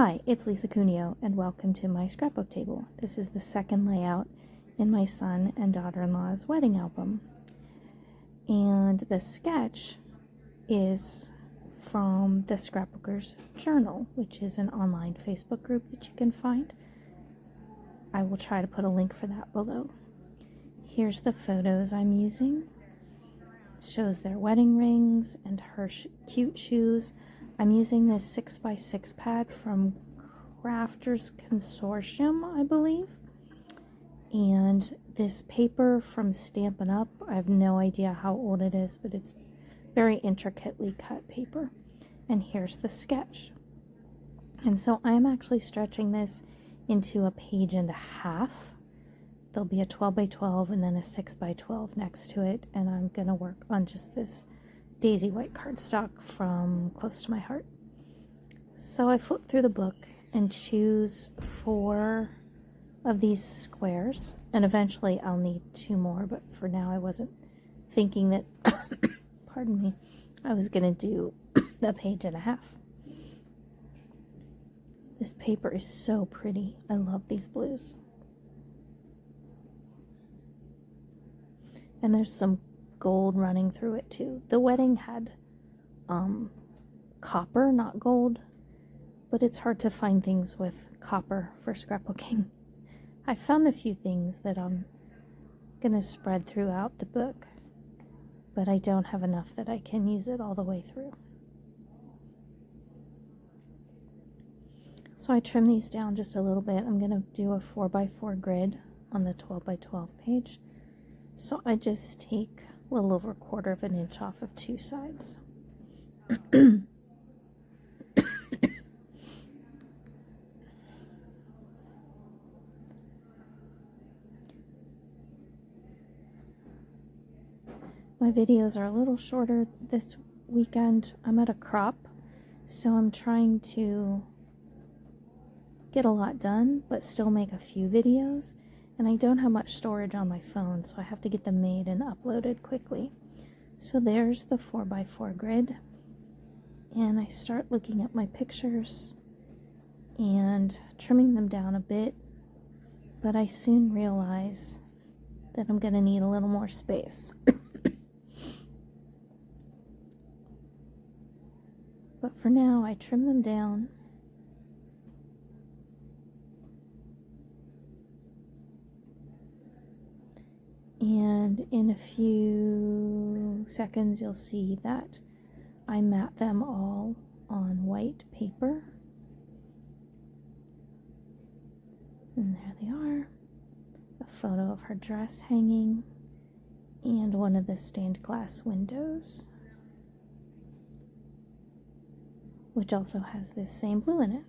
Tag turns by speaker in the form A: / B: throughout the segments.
A: Hi, it's Lisa Cuneo, and welcome to my scrapbook table. This is the second layout in my son and daughter-in-law's wedding album. And the sketch is from the Scrapbookers Journal, which is an online Facebook group that you can find. I will try to put a link for that below. Here's the photos I'm using. Shows their wedding rings and her cute shoes. I'm using this 6x6 pad from Crafters Consortium, I believe. And this paper from Stampin' Up, I have no idea how old it is, but it's very intricately cut paper. And here's the sketch. And so I'm actually stretching this into a page and a half. There'll be a 12x12 and then a 6x12 next to it, and I'm going to work on just this daisy white cardstock from Close to My Heart. So I flip through the book and choose 4 of these squares, and eventually I'll need 2 more, but for now I wasn't thinking that, pardon me, I was going to do a page and a half. This paper is so pretty. I love these blues. And there's some gold running through it too. The wedding had copper, not gold, but it's hard to find things with copper for scrapbooking. I found a few things that I'm gonna spread throughout the book, but I don't have enough that I can use it all the way through. So I trim these down just a little bit. I'm gonna do a 4x4 grid on the 12x12 page. So I just take a little over 1/4 of an inch off of 2 sides. My videos are a little shorter this weekend. I'm at a crop, so I'm trying to get a lot done, but still make a few videos. And I don't have much storage on my phone, so I have to get them made and uploaded quickly. So there's the 4x4 grid. And I start looking at my pictures and trimming them down a bit. But I soon realize that I'm going to need a little more space. But for now, I trim them down. And in a few seconds, you'll see that I map them all on white paper. And there they are. A photo of her dress hanging and one of the stained glass windows, which also has this same blue in it.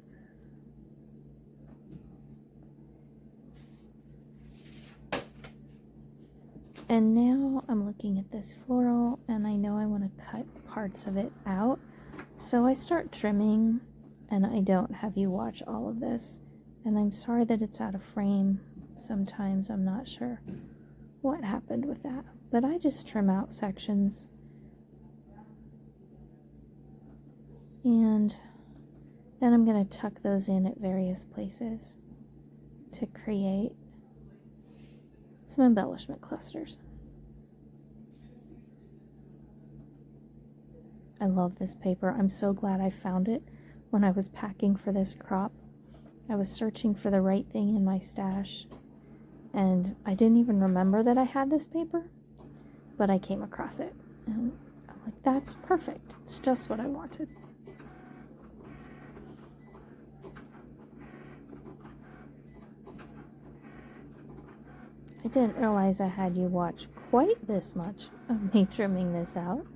A: And now I'm looking at this floral, and I know I want to cut parts of it out. So I start trimming, and I don't have you watch all of this. And I'm sorry that it's out of frame. Sometimes I'm not sure what happened with that. But I just trim out sections. And then I'm going to tuck those in at various places to create some embellishment clusters. I love this paper. I'm so glad I found it when I was packing for this crop. I was searching for the right thing in my stash, and I didn't even remember that I had this paper, but I came across it. And I'm like, that's perfect. It's just what I wanted. I didn't realize I had you watch quite this much of me trimming this out.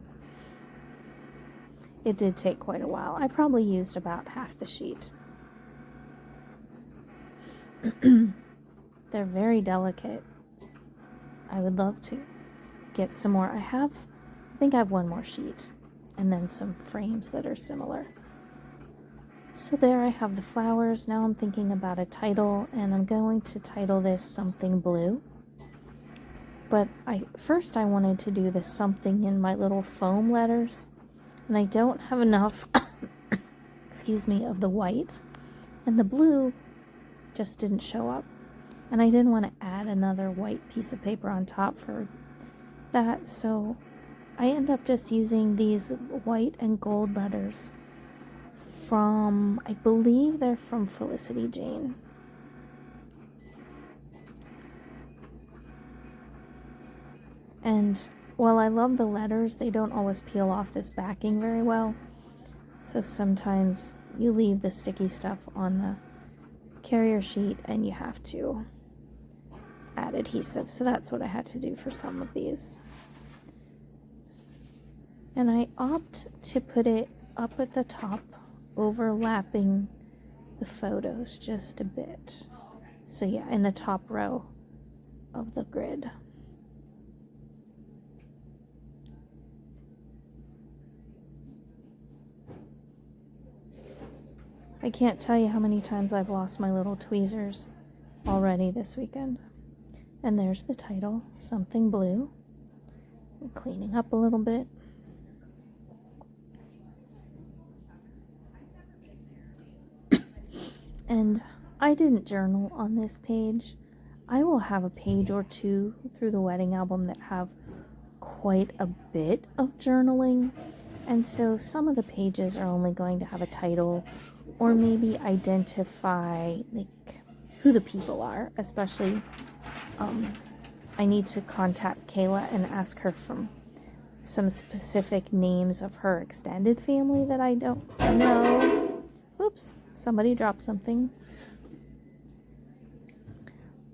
A: It did take quite a while. I probably used about half the sheet. They're very delicate. I would love to get some more. I think I have 1 more sheet and then some frames that are similar. So there I have the flowers. Now I'm thinking about a title, and I'm going to title this Something Blue. But first I wanted to do the something in my little foam letters, and I don't have enough excuse me, of the white and the blue just didn't show up. And I didn't want to add another white piece of paper on top for that, so I end up just using these white and gold letters from, I believe they're from Felicity Jane. And while I love the letters, they don't always peel off this backing very well. So sometimes you leave the sticky stuff on the carrier sheet and you have to add adhesive. So that's what I had to do for some of these. And I opt to put it up at the top, overlapping the photos just a bit. So yeah, in the top row of the grid. I can't tell you how many times I've lost my little tweezers already this weekend. And there's the title, Something Blue. I'm cleaning up a little bit. And I didn't journal on this page. I will have a page or two through the wedding album that have quite a bit of journaling. And so some of the pages are only going to have a title or maybe identify like who the people are, especially I need to contact Kayla and ask her from some specific names of her extended family that I don't know. Oops, somebody dropped something.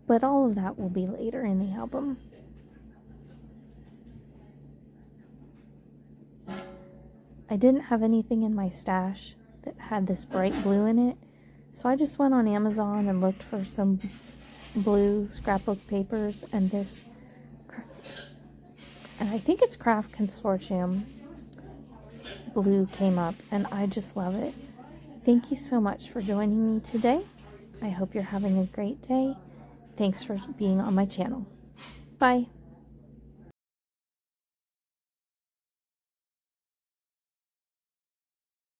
A: But all of that will be later in the album. I didn't have anything in my stash that had this bright blue in it, so I just went on Amazon and looked for some blue scrapbook papers, and this, and I think it's Craft Consortium blue came up, and I just love it. Thank you so much for joining me today. I hope you're having a great day. Thanks for being on my channel. Bye.